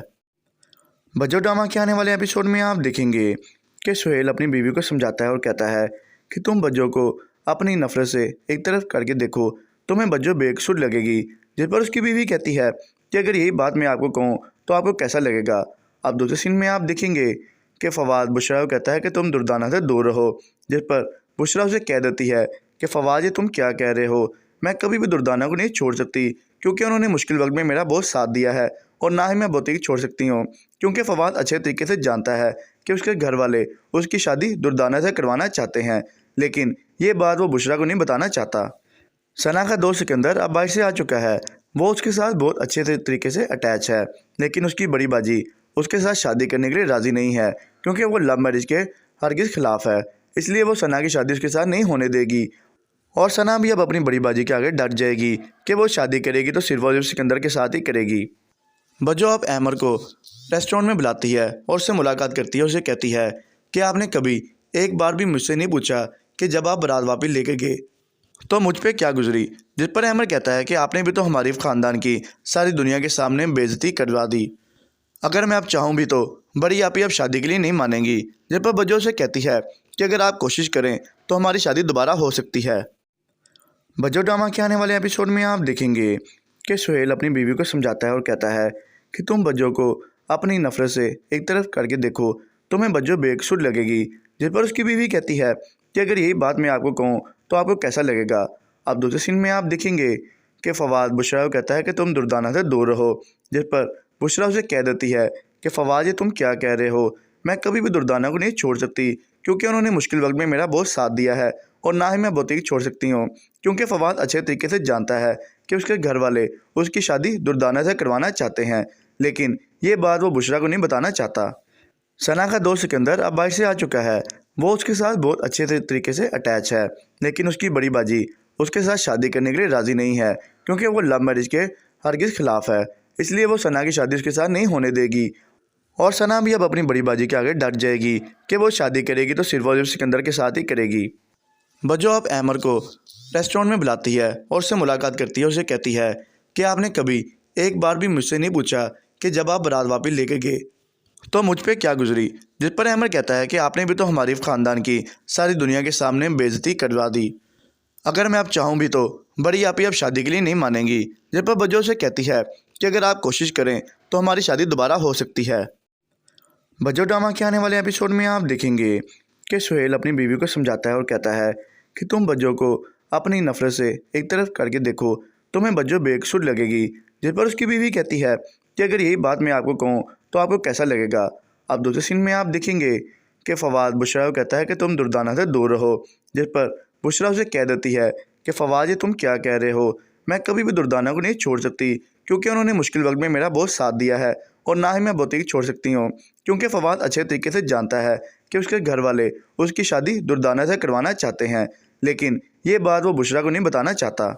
S1: बज्जो ड्रामा के आने वाले एपिसोड में आप देखेंगे कि सुहेल अपनी बीवी को समझाता है और कहता है कि तुम बज्जो को अपनी नफरत से एक तरफ करके देखो, तुम्हें बज्जो बेकसूर लगेगी। जिस पर उसकी बीवी कहती है कि अगर यही बात मैं आपको कहूँ तो आपको कैसा लगेगा। अब दूसरे सीन में आप देखेंगे कि फवाद बुशरा को कहता है कि तुम दुर्दाना से दूर रहो। जिस पर बुशरा उसे कह देती है कि फवाद ये तुम क्या कह रहे हो, मैं कभी भी दुर्दाना को नहीं छोड़ सकती, क्योंकि उन्होंने मुश्किल वक्त में मेरा बहुत साथ दिया है, और ना ही मैं बोती छोड़ सकती हूँ, क्योंकि फवाद अच्छे तरीके से जानता है कि उसके घर वाले उसकी शादी दुर्दाना से करवाना चाहते हैं, लेकिन ये बात वो बुशरा को नहीं बताना चाहता। सना का दोस्त सिकंदर अब बाहर से आ चुका है। वो उसके साथ बहुत अच्छे तरीके से अटैच है, लेकिन उसकी बड़ी बाजी उसके साथ शादी करने के लिए राज़ी नहीं है, क्योंकि वो लव मैरिज के हरगिज़ खिलाफ है। इसलिए वो सना की शादी उसके साथ नहीं होने देगी। और सना भी अब अपनी बड़ी बाजी के आगे डट जाएगी कि वो शादी करेगी तो सिर्फ और सिर्फ सिकंदर के साथ ही करेगी। बज्जो अब अहमर को रेस्टोरेंट में बुलाती है और उससे मुलाकात करती है। उसे कहती है कि आपने कभी एक बार भी मुझसे नहीं पूछा कि जब आप बारात वापस लेके गए तो मुझ पे क्या गुजरी। जिस पर अहमर कहता है कि आपने भी तो हमारी ख़ानदान की सारी दुनिया के सामने बेइज्जती करवा दी। अगर मैं अब चाहूँ भी तो बड़ी आपी अब शादी के लिए नहीं मानेंगी। जिस पर बज्जो से कहती है कि अगर आप कोशिश करें तो हमारी शादी दोबारा हो सकती है। बज्जो ड्रामा के आने वाले एपिसोड में आप देखेंगे कि सुहेल अपनी बीवी को समझाता है और कहता है कि तुम बज्जो को अपनी नफरत से एक तरफ करके देखो, तुम्हें बज्जो बेकसूर लगेगी। जिस पर उसकी बीवी कहती है कि अगर यही बात मैं आपको कहूँ तो आपको कैसा लगेगा। अब दूसरे सीन में आप देखेंगे कि फवाद बुशरा को कहता है कि तुम दुर्दाना से दूर रहो। जिस पर बुशरा उसे कह देती है कि फवाद ये तुम क्या कह रहे हो, मैं कभी भी दुर्दाना को नहीं छोड़ सकती क्योंकि उन्होंने मुश्किल वक्त में मेरा बहुत साथ दिया है, और ना ही मैं बोतीक छोड़ सकती हूँ क्योंकि फवाद अच्छे तरीके से जानता है कि उसके घर वाले उसकी शादी दुर्दाना से करवाना चाहते हैं, लेकिन ये बात वो बुशरा को नहीं बताना चाहता। सना का दोस्त सिकंदर अब बाहर से आ चुका है। वो उसके साथ बहुत अच्छे तरीके से अटैच है, लेकिन उसकी बड़ी बाजी उसके साथ शादी करने के लिए राज़ी नहीं है क्योंकि वो लव मैरिज के हरगिज़ खिलाफ है। इसलिए वो सना की शादी उसके साथ नहीं होने देगी, और सना भी अब अपनी बड़ी बाजी के आगे डट जाएगी कि वो शादी करेगी तो सिर्फ और सिर्फ सिकंदर के साथ ही करेगी। बज्जो अब अहमर को रेस्टोरेंट में बुलाती है और उससे मुलाकात करती है। उसे कहती है कि आपने कभी एक बार भी मुझसे नहीं पूछा कि जब आप बारात वापस लेके गए तो मुझ पे क्या गुजरी। जिस पर अहमर कहता है कि आपने भी तो हमारी ख़ानदान की सारी दुनिया के सामने बेइज्जती करवा दी। अगर मैं अब चाहूँ भी तो बड़ी आपी अब शादी के लिए नहीं मानेंगी। जिस पर बज्जो उसे कहती है कि अगर आप कोशिश करें तो हमारी शादी दोबारा हो सकती है। बज्जो ड्रामा के आने वाले एपिसोड में आप देखेंगे कि सुहेल अपनी बीवी को समझाता है और कहता है कि तुम बज्जो को अपनी नफरत से एक तरफ करके देखो, तुम्हें बज्जो बेकसूर लगेगी। जिस पर उसकी बीवी कहती है कि अगर यही बात मैं आपको कहूँ तो आपको कैसा लगेगा। अब दूसरे सीन में आप देखेंगे कि फवाद बुशरा को कहता है कि तुम दुर्दाना से दूर रहो। जिस पर बुशरा उसे कह देती है कि फवाद ये तुम क्या कह रहे हो, मैं कभी भी दुर्दाना को नहीं छोड़ सकती क्योंकि उन्होंने मुश्किल वक्त में मेरा बहुत साथ दिया है, और ना ही मैं बोतीक छोड़ सकती हूँ क्योंकि फवाद अच्छे तरीके से जानता है कि उसके घर वाले उसकी शादी दुर्दाना से करवाना चाहते हैं, लेकिन ये बात वो बुशरा को नहीं बताना चाहता।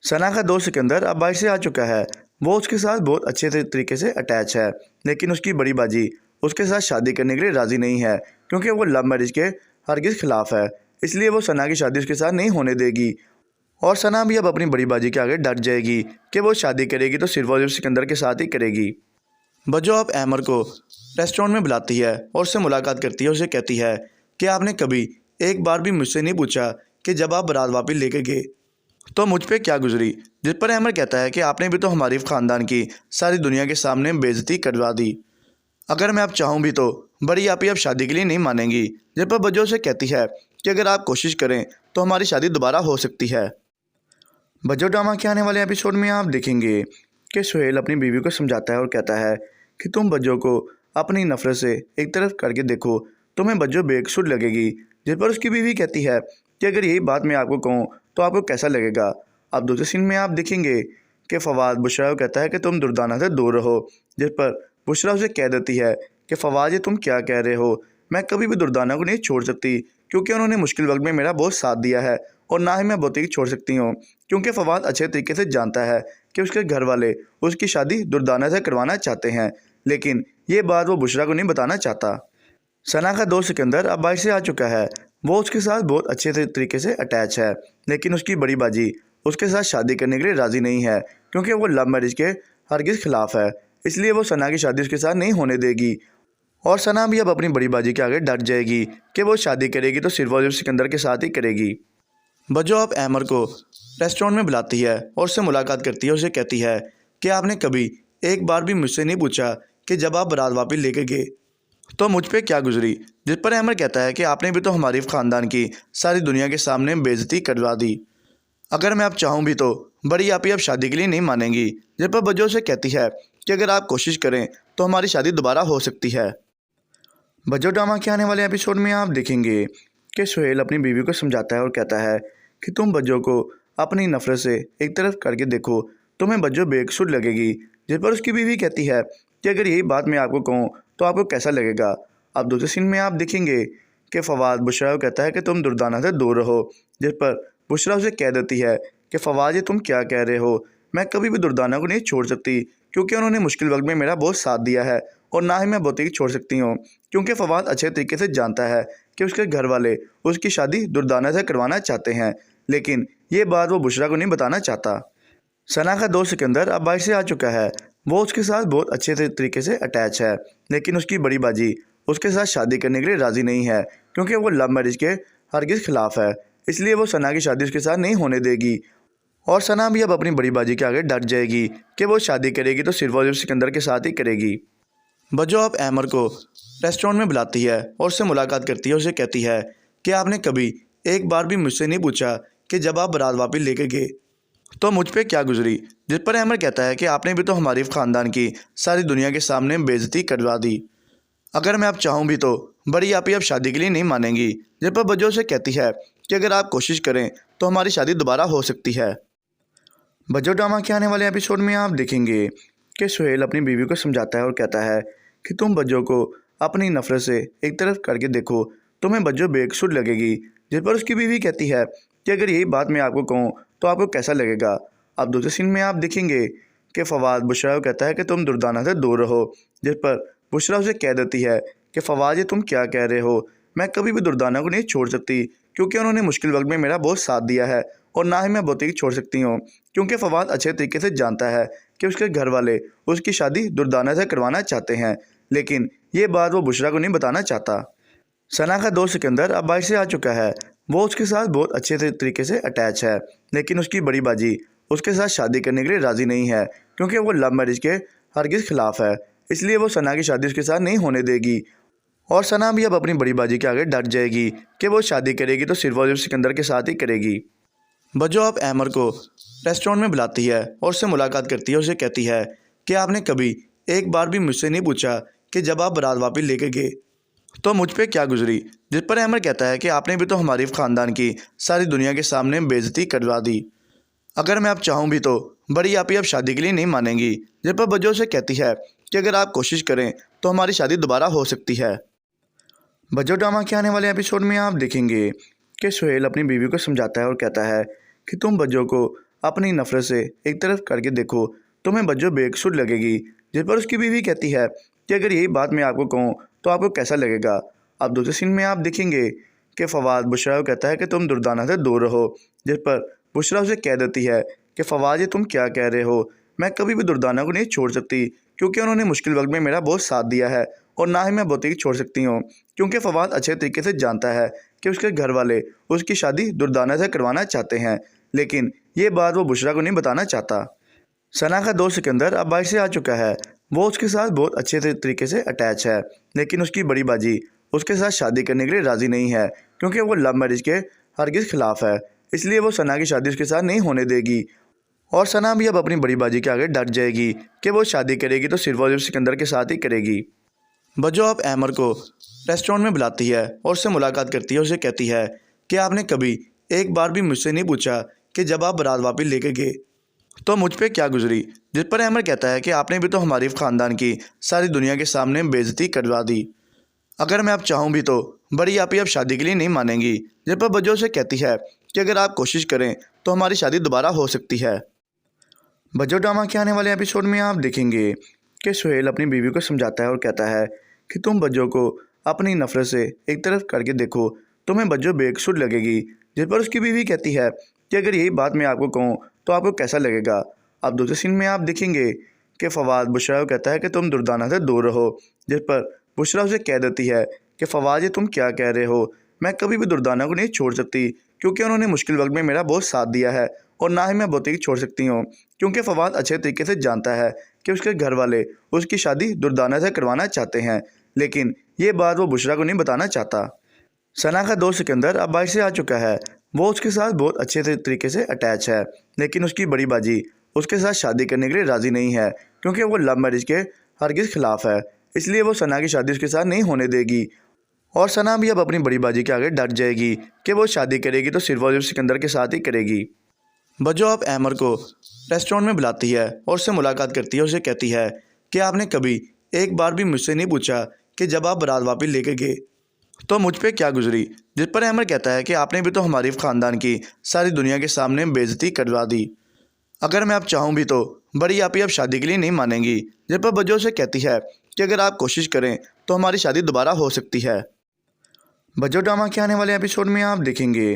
S1: सना का दोस्त सिकंदर अब बाहर से आ चुका है। वो उसके साथ बहुत अच्छे तरीके से अटैच है, लेकिन उसकी बड़ी बाजी उसके साथ शादी करने के लिए राज़ी नहीं है क्योंकि वो लव मैरिज के हरगिज़ खिलाफ है। इसलिए वो सना की शादी उसके साथ नहीं होने देगी, और सना भी अब अपनी बड़ी बाजी के आगे डट जाएगी कि वो शादी करेगी तो सिर्फ और सिर्फ सिकंदर के साथ ही करेगी। बज्जो अब अहमर को रेस्टोरेंट में बुलाती है और उससे मुलाकात करती है। उसे कहती है कि आपने कभी एक बार भी मुझसे नहीं पूछा कि जब आप बारात वापस लेके गए तो मुझ पे क्या गुजरी। जिस पर अहमर कहता है कि आपने भी तो हमारी ख़ानदान की सारी दुनिया के सामने बेइज्जती करवा दी। अगर मैं अब चाहूँ भी तो बड़ी आपी अब शादी के लिए नहीं मानेंगी। जिस पर बज्जो से कहती है कि अगर आप कोशिश करें तो हमारी शादी दोबारा हो सकती है। बज्जो ड्रामा के आने वाले एपिसोड में आप देखेंगे कि सुहेल अपनी बीवी को समझाता है और कहता है कि तुम बज्जो को अपनी नफरत से एक तरफ करके देखो, तुम्हें बज्जो बेकसूर लगेगी। जिस पर उसकी बीवी कहती है कि अगर यही बात मैं आपको कहूँ तो आपको कैसा लगेगा। अब दूसरे सीन में आप देखेंगे कि फवाद बुशरा को कहता है कि तुम दुर्दाना से दूर रहो। जिस पर बुशरा उसे कह देती है कि फवाद ये तुम क्या कह रहे हो, मैं कभी भी दुर्दाना को नहीं छोड़ सकती क्योंकि उन्होंने मुश्किल वक्त में मेरा बहुत साथ दिया है, और ना ही मैं बोतीक छोड़ सकती हूँ क्योंकि फवाद अच्छे तरीके से जानता है कि उसके घर वाले उसकी शादी दुर्दाना से करवाना चाहते हैं, लेकिन ये बात वो बुशरा को नहीं बताना चाहता। सना का दोस्त सिकंदर अब बाहर से आ चुका है। वो उसके साथ बहुत अच्छे तरीके से अटैच है, लेकिन उसकी बड़ी बाजी उसके साथ शादी करने के लिए राज़ी नहीं है क्योंकि वो लव मैरिज के हरगिज़ खिलाफ है। इसलिए वो सना की शादी उसके साथ नहीं होने देगी, और सना भी अब अपनी बड़ी बाजी के आगे डट जाएगी कि वो शादी करेगी तो सिर्फ और सिर्फ सिकंदर के साथ ही करेगी। बज्जो अब अहमर को रेस्टोरेंट में बुलाती है और उससे मुलाकात करती है। उसे कहती है कि आपने कभी एक बार भी मुझसे नहीं पूछा कि जब आप बारात वापस लेके गए तो मुझ पे क्या गुजरी। जिस पर अहमर कहता है कि आपने भी तो हमारी ख़ानदान की सारी दुनिया के सामने बेइज्जती करवा दी। अगर मैं अब चाहूँ भी तो बड़ी आपी अब शादी के लिए नहीं मानेंगी। जिस पर बज्जो से कहती है कि अगर आप कोशिश करें तो हमारी शादी दोबारा हो सकती है। बज्जो ड्रामा के आने वाले एपिसोड में आप देखेंगे कि सुहेल अपनी बीवी को समझाता है और कहता है कि तुम बज्जो को अपनी नफरत से एक तरफ करके देखो, तुम्हें बज्जो बेकसूर लगेगी। जिस पर उसकी बीवी कहती है कि अगर यही बात मैं आपको कहूँ तो आपको कैसा लगेगा। अब दूसरे सीन में आप देखेंगे कि फवाद बुशरा को कहता है कि तुम दुर्दाना से दूर रहो। जिस पर बुशरा उसे कह देती है कि फवाद ये तुम क्या कह रहे हो, मैं कभी भी दुर्दाना को नहीं छोड़ सकती क्योंकि उन्होंने मुश्किल वक्त में मेरा बहुत साथ दिया है, और ना ही मैं बोतीक छोड़ सकती हूँ क्योंकि फवाद अच्छे तरीके से जानता है कि उसके घर वाले उसकी शादी दुर्दाना से करवाना चाहते हैं, लेकिन ये बात वो बुशरा को नहीं बताना चाहता। सना का दोस्त सिकंदर अब बाहर से आ चुका है। वो उसके साथ बहुत अच्छे तरीके से अटैच है, लेकिन उसकी बड़ी बाजी उसके साथ शादी करने के लिए राज़ी नहीं है क्योंकि वो लव मैरिज के हरगिज़ खिलाफ है। इसलिए वो सना की शादी उसके साथ नहीं होने देगी, और सना भी अब अपनी बड़ी बाजी के आगे डट जाएगी कि वो शादी करेगी तो सिर्फ और सिर्फ सिकंदर के साथ ही करेगी। बज्जो अब अहमर को रेस्टोरेंट में बुलाती है और उससे मुलाकात करती है। उसे कहती है कि आपने कभी एक बार भी मुझसे नहीं पूछा कि जब आप बारात वापस लेके गए तो मुझ पे क्या गुजरी। जिस पर अहमर कहता है कि आपने भी तो हमारी ख़ानदान की सारी दुनिया के सामने बेइज्जती करवा दी। अगर मैं अब चाहूँ भी तो बड़ी आपी अब शादी के लिए नहीं मानेंगी। जिस पर बज्जो से कहती है कि अगर आप कोशिश करें तो हमारी शादी दोबारा हो सकती है। बज्जो ड्रामा के आने वाले एपिसोड में आप देखेंगे कि सुहेल अपनी बीवी को समझाता है और कहता है कि तुम बज्जो को अपनी नफरत से एक तरफ करके देखो, तुम्हें बज्जो बेकसूर लगेगी। जिस पर उसकी बीवी कहती है कि अगर यही बात मैं आपको कहूँ तो आपको कैसा लगेगा। अब दूसरे सीन में आप देखेंगे कि फवाद बुशरा को कहता है कि तुम दुर्दाना से दूर रहो। जिस पर बुशरा उसे कह देती है कि फवाद ये तुम क्या कह रहे हो, मैं कभी भी दुर्दाना को नहीं छोड़ सकती क्योंकि उन्होंने मुश्किल वक्त में मेरा बहुत साथ दिया है, और ना ही मैं बोतीक छोड़ सकती हूँ क्योंकि फवाद अच्छे तरीके से जानता है कि उसके घर वाले उसकी शादी दुर्दाना से करवाना चाहते हैं, लेकिन ये बात वो बुशरा को नहीं बताना चाहता। सना का दोस्त सिकंदर अब बाहर से आ चुका है। वो उसके साथ बहुत अच्छे तरीके से अटैच है, लेकिन उसकी बड़ी बाजी उसके साथ शादी करने के लिए राज़ी नहीं है क्योंकि वो लव मैरिज के हरगिज़ खिलाफ है। इसलिए वो सना की शादी उसके साथ नहीं होने देगी, और सना भी अब अपनी बड़ी बाजी के आगे डट जाएगी कि वो शादी करेगी तो सिर्फ और सिर्फ सिकंदर के साथ ही करेगी। बज्जो अब अहमर को रेस्टोरेंट में बुलाती है और उससे मुलाकात करती है। उसे कहती है कि आपने कभी एक बार भी मुझसे नहीं पूछा कि जब आप बारात वापस लेके गए तो मुझ पे क्या गुजरी। जिस पर अहमर कहता है कि आपने भी तो हमारी ख़ानदान की सारी दुनिया के सामने बेइज्जती करवा दी। अगर मैं अब चाहूँ भी तो बड़ी आपी अब शादी के लिए नहीं मानेंगी। जिस पर बज्जो से कहती है कि अगर आप कोशिश करें तो हमारी शादी दोबारा हो सकती है। बज्जो ड्रामा के आने वाले एपिसोड में आप देखेंगे कि सुहेल अपनी बीवी को समझाता है और कहता है कि तुम बज्जो को अपनी नफरत से एक तरफ करके देखो, तुम्हें बज्जो बेकसूर लगेगी। जिस पर उसकी बीवी कहती है कि अगर यही बात मैं आपको कहूँ तो आपको कैसा लगेगा। अब दूसरे सीन में आप देखेंगे कि फवाद बुशरा को कहता है कि तुम दुर्दाना से दूर रहो। जिस पर बुशरा उसे कह देती है कि फवाद ये तुम क्या कह रहे हो, मैं कभी भी दुर्दाना को नहीं छोड़ सकती क्योंकि उन्होंने मुश्किल वक्त में मेरा बहुत साथ दिया है, और ना ही मैं बोतीक छोड़ सकती हूँ क्योंकि फवाद अच्छे तरीके से जानता है कि उसके घर वाले उसकी शादी दुर्दाना से करवाना चाहते हैं, लेकिन ये बात वो बुशरा को नहीं बताना चाहता। सना का दोस्त सिकंदर अब बाहर से आ चुका है। वो उसके साथ बहुत अच्छे तरीके से अटैच है, लेकिन उसकी बड़ी बाजी उसके साथ शादी करने के लिए राज़ी नहीं है क्योंकि वो लव मैरिज के हरगिज़ खिलाफ है। इसलिए वो सना की शादी उसके साथ नहीं होने देगी, और सना भी अब अपनी बड़ी बाजी के आगे डट जाएगी कि वो शादी करेगी तो सिर्फ और सिर्फ सिकंदर के साथ ही करेगी। बज्जो अब अहमर को रेस्टोरेंट में बुलाती है और उससे मुलाकात करती है। उसे कहती है कि आपने कभी एक बार भी मुझसे नहीं पूछा कि जब आप बारात वापस लेके गए तो मुझ पे क्या गुजरी। जिस पर अहमर कहता है कि आपने भी तो हमारी ख़ानदान की सारी दुनिया के सामने बेइज्जती करवा दी। अगर मैं अब चाहूँ भी तो बड़ी आपी अब शादी के लिए नहीं मानेंगी। जिस पर बज्जो से कहती है कि अगर आप कोशिश करें तो हमारी शादी दोबारा हो सकती है। बज्जो ड्रामा के आने वाले एपिसोड में आप देखेंगे कि सुहेल अपनी बीवी को समझाता है और कहता है कि तुम बज्जो को अपनी नफरत से एक तरफ करके देखो, तुम्हें बज्जो बेकसूर लगेगी। जिस पर उसकी बीवी कहती है कि अगर यही बात मैं आपको कहूँ तो आपको कैसा लगेगा। अब दूसरे सीन में आप देखेंगे कि फवाद बुशरा को कहता है कि तुम दुर्दाना से दूर रहो। जिस पर बुशरा उसे कह देती है कि फवाद ये तुम क्या कह रहे हो, मैं कभी भी दुर्दाना को नहीं छोड़ सकती क्योंकि उन्होंने मुश्किल वक्त में मेरा बहुत साथ दिया है, और ना ही मैं बोतीक छोड़ सकती हूँ क्योंकि फवाद अच्छे तरीके से जानता है कि उसके घर वाले उसकी शादी दुर्दाना से करवाना चाहते हैं, लेकिन ये बात वो बुशरा को नहीं बताना चाहता। सना का दोस्त सिकंदर अब बाहर से आ चुका है। वो उसके साथ बहुत अच्छे तरीके से अटैच है, लेकिन उसकी बड़ी बाजी उसके साथ शादी करने के लिए राज़ी नहीं है क्योंकि वो लव मैरिज के हरगिज़ खिलाफ है। इसलिए वो सना की शादी उसके साथ नहीं होने देगी, और सना भी अब अपनी बड़ी बाजी के आगे डट जाएगी कि वो शादी करेगी तो सिर्फ और सिर्फ सिकंदर के साथ ही करेगी। बज्जो अब अहमर को रेस्टोरेंट में बुलाती है और उससे मुलाकात करती है। उसे कहती है कि आपने कभी एक बार भी मुझसे नहीं पूछा कि जब आप बारात वापस लेके गए तो मुझ पे क्या गुजरी। जिस पर अहमर कहता है कि आपने भी तो हमारी ख़ानदान की सारी दुनिया के सामने बेइज्जती करवा दी। अगर मैं अब चाहूँ भी तो बड़ी आपी अब शादी के लिए नहीं मानेंगी। जिस पर बज्जो से कहती है कि अगर आप कोशिश करें तो हमारी शादी दोबारा हो सकती है। बज्जो ड्रामा के आने वाले एपिसोड में आप देखेंगे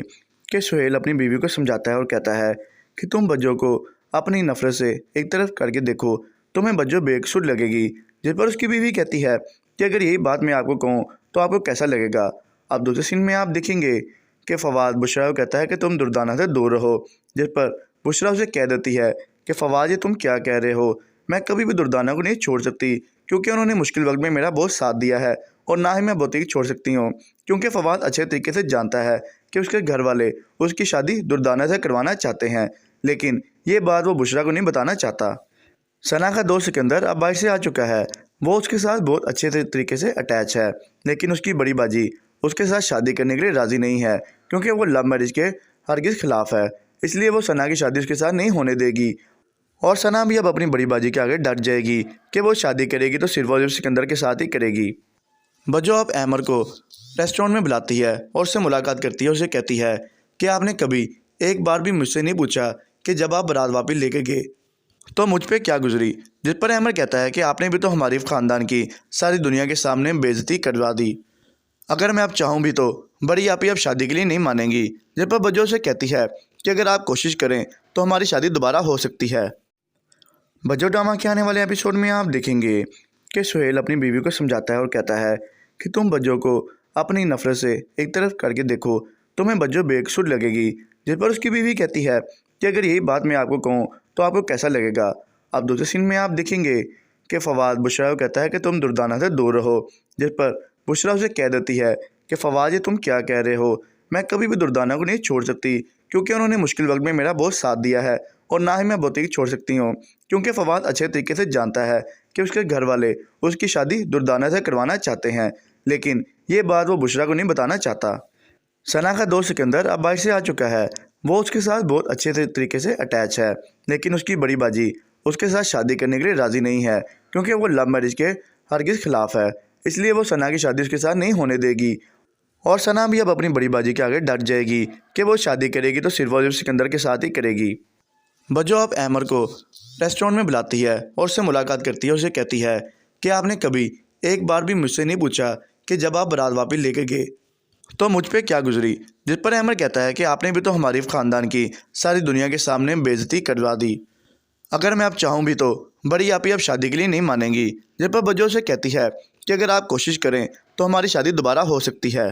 S1: कि सुहेल अपनी बीवी को समझाता है और कहता है कि तुम बज्जो को अपनी नफरत से एक तरफ करके देखो, तुम्हें बज्जो बेकसूर लगेगी। जिस पर उसकी बीवी कहती है कि अगर यही बात मैं आपको कहूँ तो आपको कैसा लगेगा। अब दूसरे सीन में आप देखेंगे कि फवाद बुशरा को कहता है कि तुम दुर्दाना से दूर रहो। जिस पर बुशरा उसे कह देती है कि फवाद ये तुम क्या कह रहे हो, मैं कभी भी दुर्दाना को नहीं छोड़ सकती क्योंकि उन्होंने मुश्किल वक्त में मेरा बहुत साथ दिया है और ना ही मैं बुटीक छोड़ सकती हूँ, क्योंकि फवाद अच्छे तरीके से जानता है कि उसके घर वाले उसकी शादी दुर्दाना से करवाना चाहते हैं, लेकिन ये बात वो बुशरा को नहीं बताना चाहता। सना का दोस्त सिकंदर अब बाहर से आ चुका है। वो उसके साथ बहुत अच्छे तरीके से अटैच है, लेकिन उसकी बड़ी बाजी उसके साथ शादी करने के लिए राज़ी नहीं है क्योंकि वो लव मैरिज के हरगिज़ खिलाफ है। इसलिए वो सना की शादी उसके साथ नहीं होने देगी और सना भी अब अपनी बड़ी बाजी के आगे डट जाएगी कि वो शादी करेगी तो सिर्फ और सिर्फ सिकंदर के साथ ही करेगी। बज्जो अब अहमर को रेस्टोरेंट में बुलाती है और उससे मुलाकात करती है। उसे कहती है कि आपने कभी एक बार भी मुझसे नहीं पूछा कि जब आप बारात वापस लेके गए तो मुझ पे क्या गुजरी, जिस पर अहमर कहता है कि आपने भी तो हमारी ख़ानदान की सारी दुनिया के सामने बेइज्जती करवा दी। अगर मैं अब चाहूँ भी तो बड़ी आपी अब शादी के लिए नहीं मानेंगी। जिस पर बज्जो से कहती है कि अगर आप कोशिश करें तो हमारी शादी दोबारा हो सकती है। बज्जो ड्रामा के आने वाले एपिसोड में आप देखेंगे कि सुहेल अपनी बीवी को समझाता है और कहता है कि तुम बज्जो को अपनी नफरत से एक तरफ करके देखो, तुम्हें बज्जो बेकसूर लगेगी। जिस पर उसकी बीवी कहती है कि अगर यही बात मैं आपको कहूँ तो आपको कैसा लगेगा। अब दूसरे सीन में आप देखेंगे कि फवाद बुशरा को कहता है कि तुम दुर्दाना से दूर रहो, जिस पर बुशरा उसे कह देती है कि फवाद ये तुम क्या कह रहे हो, मैं कभी भी दुर्दाना को नहीं छोड़ सकती क्योंकि उन्होंने मुश्किल वक्त में मेरा बहुत साथ दिया है और ना ही मैं बुटीक छोड़ सकती हूँ, क्योंकि फवाद अच्छे तरीके से जानता है कि उसके घर वाले उसकी शादी दुर्दाना से करवाना चाहते हैं, लेकिन ये बात वो बुशरा को नहीं बताना चाहता। सना का दोस्त सिकंदर अब बाहर से आ चुका है। वो उसके साथ बहुत अच्छे तरीके से अटैच है, लेकिन उसकी बड़ी बाजी उसके साथ शादी करने के लिए राज़ी नहीं है क्योंकि वो लव मैरिज के हरगिज़ खिलाफ है। इसलिए वो सना की शादी उसके साथ नहीं होने देगी और सना भी अब अपनी बड़ी बाजी के आगे डट जाएगी कि वो शादी करेगी तो सिर्फ और सिर्फ सिकंदर के साथ ही करेगी। बज्जो अब अहमर को रेस्टोरेंट में बुलाती है और उससे मुलाकात करती है। उसे कहती है कि आपने कभी एक बार भी मुझसे नहीं पूछा कि जब आप बारात वापस लेके गए तो मुझ पे क्या गुजरी। जिस पर अहमर कहता है कि आपने भी तो हमारी ख़ानदान की सारी दुनिया के सामने बेइज्जती करवा दी। अगर मैं अब चाहूँ भी तो बड़ी आपी अब शादी के लिए नहीं मानेंगी। जिस पर बज्जो से कहती है कि अगर आप कोशिश करें तो हमारी शादी दोबारा हो सकती है।